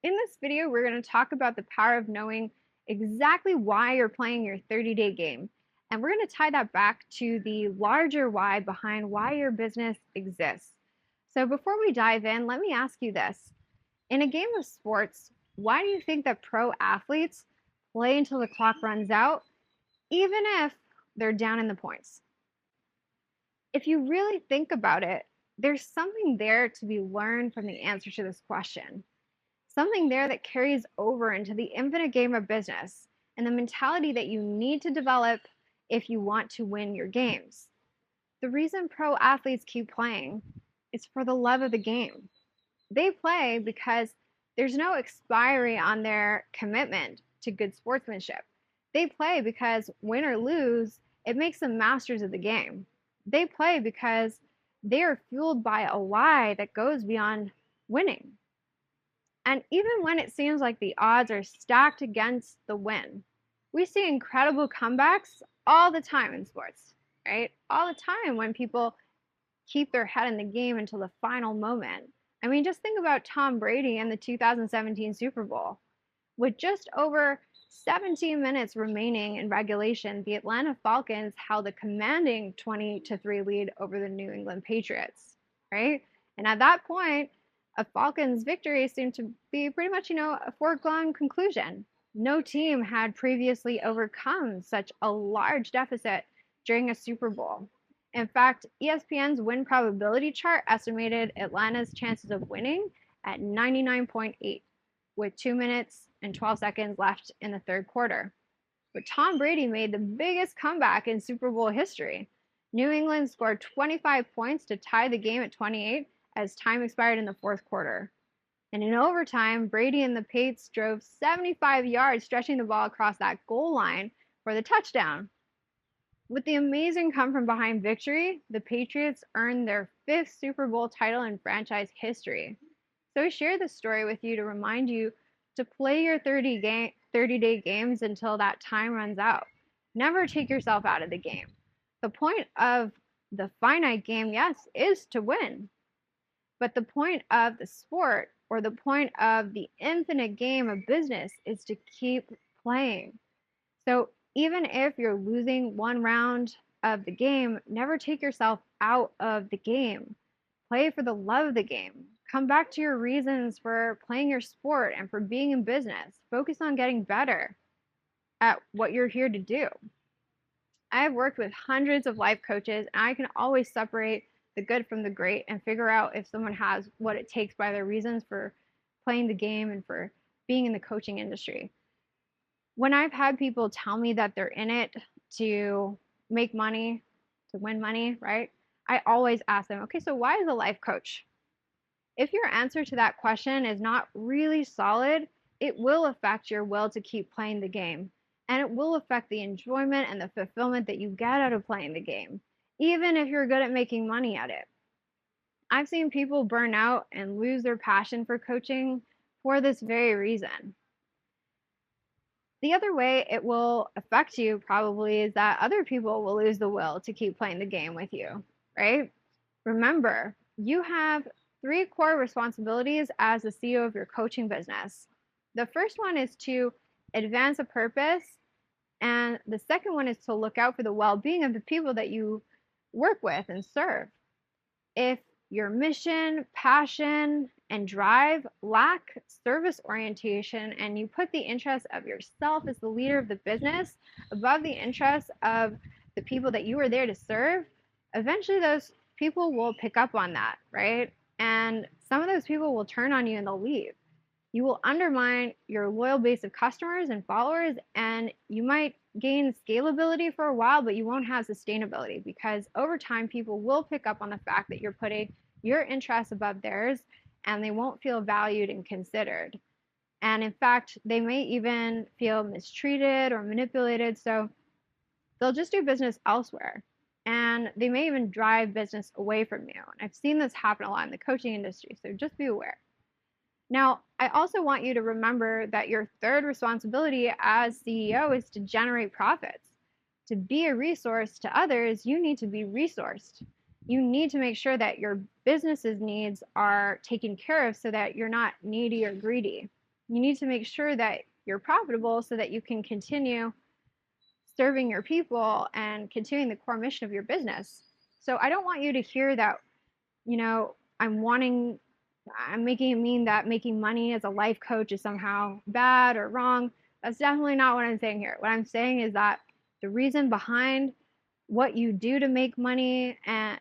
In this video, we're going to talk about the power of knowing exactly why you're playing your 30-day game. And we're going to tie that back to the larger why behind why your business exists. So before we dive in, let me ask you this. In a game of sports, why do you think that pro athletes play until the clock runs out, even if they're down in the points? If you really think about it, there's something there to be learned from the answer to this question. Something there that carries over into the infinite game of business and the mentality that you need to develop if you want to win your games. The reason pro athletes keep playing is for the love of the game. They play because there's no expiry on their commitment to good sportsmanship. They play because win or lose, it makes them masters of the game. They play because they are fueled by a why that goes beyond winning. And even when it seems like the odds are stacked against the win, we see incredible comebacks all the time in sports, right? All the time when people keep their head in the game until the final moment. I mean, just think about Tom Brady in the 2017 Super Bowl. With just over 17 minutes remaining in regulation, the Atlanta Falcons held a commanding 20-3 lead over the New England Patriots, right? And at that point, a Falcons victory seemed to be pretty much, a foregone conclusion. No team had previously overcome such a large deficit during a Super Bowl. In fact, ESPN's win probability chart estimated Atlanta's chances of winning at 99.8, with 2 minutes and 12 seconds left in the third quarter. But Tom Brady made the biggest comeback in Super Bowl history. New England scored 25 points to tie the game at 28 as time expired in the fourth quarter. And in overtime, Brady and the Pates drove 75 yards, stretching the ball across that goal line for the touchdown. With the amazing come-from-behind victory, the Patriots earned their 5th Super Bowl title in franchise history. So I share this story with you to remind you to play your 30-day games until that time runs out. Never take yourself out of the game. The point of the finite game, yes, is to win. But the point of the sport, or the point of the infinite game of business, is to keep playing. So even if you're losing one round of the game, never take yourself out of the game. Play for the love of the game. Come back to your reasons for playing your sport and for being in business. Focus on getting better at what you're here to do. I have worked with hundreds of life coaches, and I can always separate the good from the great and figure out if someone has what it takes by their reasons for playing the game and for being in the coaching industry. When I've had people tell me that they're in it to make money, to win money, right? I always ask them, okay, so why is a life coach? If your answer to that question is not really solid, it will affect your will to keep playing the game. And it will affect the enjoyment and the fulfillment that you get out of playing the game, even if you're good at making money at it. I've seen people burn out and lose their passion for coaching for this very reason. The other way it will affect you probably is that other people will lose the will to keep playing the game with you, right? Remember, you have 3 core responsibilities as the CEO of your coaching business. The first one is to advance a purpose, and the second one is to look out for the well-being of the people that you work with and serve. If your mission, passion, and drive lack service orientation, and you put the interest of yourself as the leader of the business above the interests of the people that you are there to serve, eventually those people will pick up on that, right? And some of those people will turn on you and they'll leave. You will undermine your loyal base of customers and followers, and you might gain scalability for a while, but you won't have sustainability, because over time people will pick up on the fact that you're putting your interests above theirs, and they won't feel valued and considered. And in fact, they may even feel mistreated or manipulated, so they'll just do business elsewhere. And they may even drive business away from you. And I've seen this happen a lot in the coaching industry, so just be aware. Now, I also want you to remember that your third responsibility as CEO is to generate profits. To be a resource to others, you need to be resourced. You need to make sure that your business's needs are taken care of so that you're not needy or greedy. You need to make sure that you're profitable so that you can continue serving your people and continuing the core mission of your business. So I don't want you to hear that, I'm making it mean that making money as a life coach is somehow bad or wrong. That's definitely not what I'm saying here. What I'm saying is that the reason behind what you do to make money and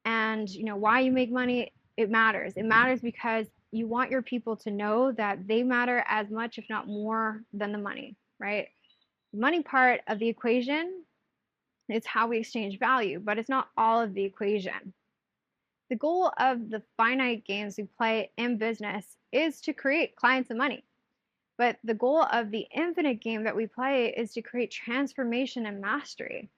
why you make money, it matters. It matters because you want your people to know that they matter as much, if not more, than the money, right? The money part of the equation is how we exchange value, but it's not all of the equation. The goal of the finite games we play in business is to create clients and money. But the goal of the infinite game that we play is to create transformation and mastery.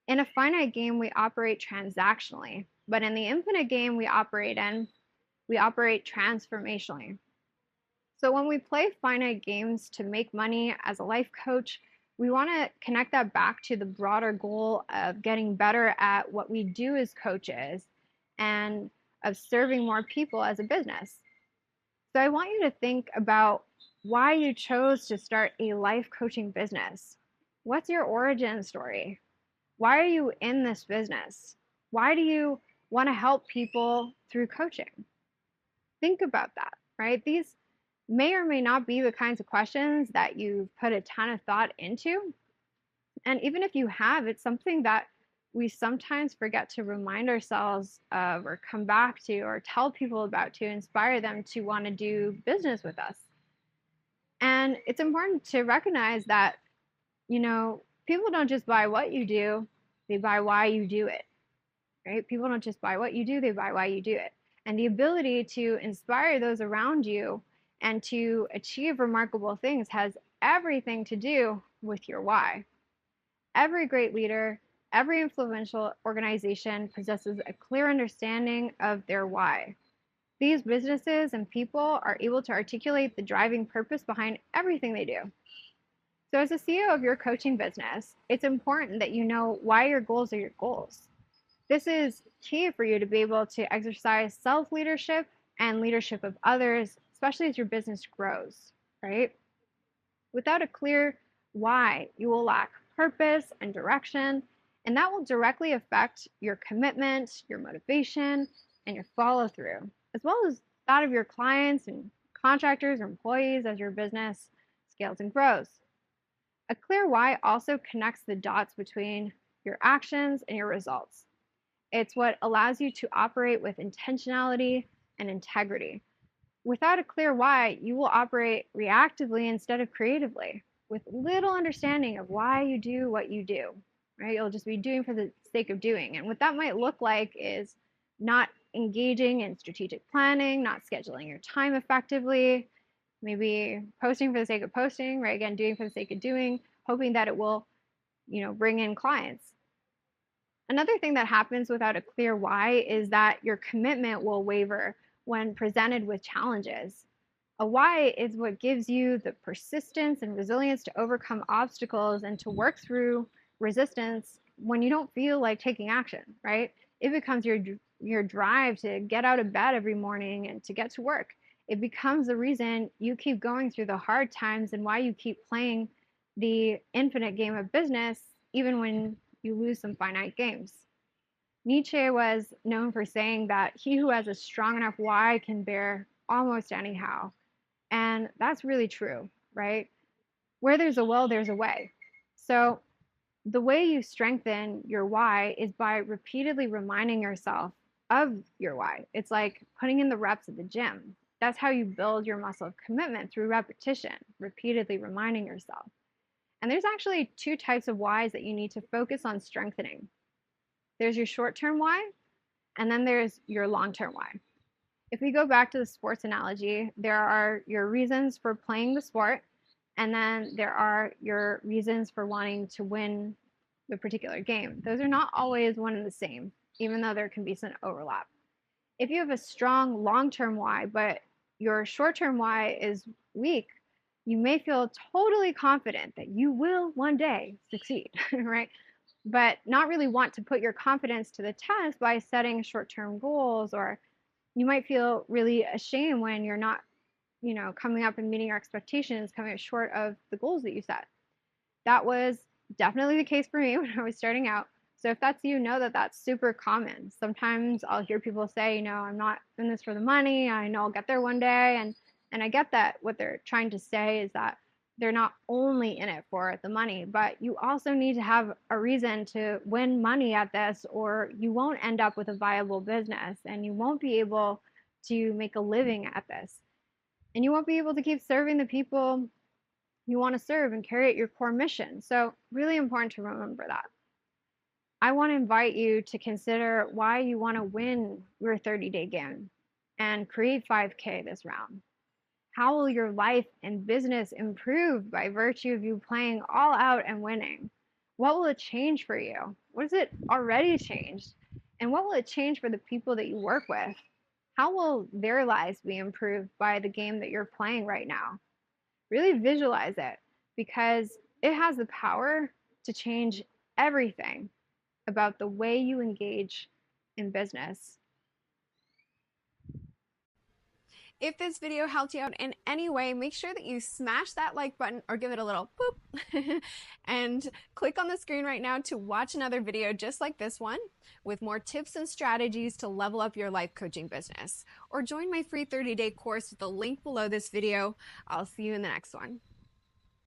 In a finite game, we operate transactionally, but in the infinite game we operate transformationally. So when we play finite games to make money as a life coach, we want to connect that back to the broader goal of getting better at what we do as coaches and of serving more people as a business. So I want you to think about why you chose to start a life coaching business. What's your origin story? Why are you in this business? Why do you want to help people through coaching? Think about that, right? These may or may not be the kinds of questions that you've put a ton of thought into. And even if you have, it's something that we sometimes forget to remind ourselves of or come back to or tell people about to inspire them to want to do business with us. And it's important to recognize that, people don't just buy what you do, they buy why you do it, right? People don't just buy what you do, they buy why you do it. And the ability to inspire those around you and to achieve remarkable things has everything to do with your why. Every great leader, every influential organization possesses a clear understanding of their why. These businesses and people are able to articulate the driving purpose behind everything they do. So as a CEO of your coaching business, it's important that you know why your goals are your goals. This is key for you to be able to exercise self-leadership and leadership of others, especially as your business grows, right? Without a clear why, you will lack purpose and direction, and that will directly affect your commitment, your motivation, and your follow-through, as well as that of your clients and contractors or employees as your business scales and grows. A clear why also connects the dots between your actions and your results. It's what allows you to operate with intentionality and integrity. Without a clear why, you will operate reactively instead of creatively, with little understanding of why you do what you do, right? You'll just be doing for the sake of doing. And what that might look like is not engaging in strategic planning, not scheduling your time effectively, maybe posting for the sake of posting, right? Again, doing for the sake of doing, hoping that it will, bring in clients. Another thing that happens without a clear why is that your commitment will waver when presented with challenges. A why is what gives you the persistence and resilience to overcome obstacles and to work through resistance when you don't feel like taking action, right? It becomes your drive to get out of bed every morning and to get to work. It becomes the reason you keep going through the hard times and why you keep playing the infinite game of business even when you lose some finite games. Nietzsche was known for saying that he who has a strong enough why can bear almost anyhow. And that's really true, right? Where there's a will, there's a way. So the way you strengthen your why is by repeatedly reminding yourself of your why. It's like putting in the reps at the gym. That's how you build your muscle of commitment, through repetition, repeatedly reminding yourself. And there's actually two types of whys that you need to focus on strengthening. There's your short-term why, and then there's your long-term why. If we go back to the sports analogy, there are your reasons for playing the sport, and then there are your reasons for wanting to win the particular game. Those are not always one and the same, even though there can be some overlap. If you have a strong long-term why, but your short-term why is weak, you may feel totally confident that you will one day succeed, right? But not really want to put your confidence to the test by setting short-term goals, or you might feel really ashamed when you're not coming up and meeting your expectations, coming up short of the goals that you set. That was definitely the case for me when I was starting out. So if that's you, know that that's super common. Sometimes I'll hear people say, I'm not in this for the money. I know I'll get there one day. And I get that what they're trying to say is that they're not only in it for the money, but you also need to have a reason to win money at this, or you won't end up with a viable business and you won't be able to make a living at this. And you won't be able to keep serving the people you want to serve and carry out your core mission. So, really important to remember that. I want to invite you to consider why you want to win your 30-day game and create 5K this round. How will your life and business improve by virtue of you playing all out and winning? What will it change for you? What has it already changed? And what will it change for the people that you work with? How will their lives be improved by the game that you're playing right now? Really visualize it, because it has the power to change everything about the way you engage in business. If this video helped you out in any way, make sure that you smash that like button or give it a little boop and click on the screen right now to watch another video just like this one with more tips and strategies to level up your life coaching business. Or join my free 30-day course with the link below this video. I'll see you in the next one.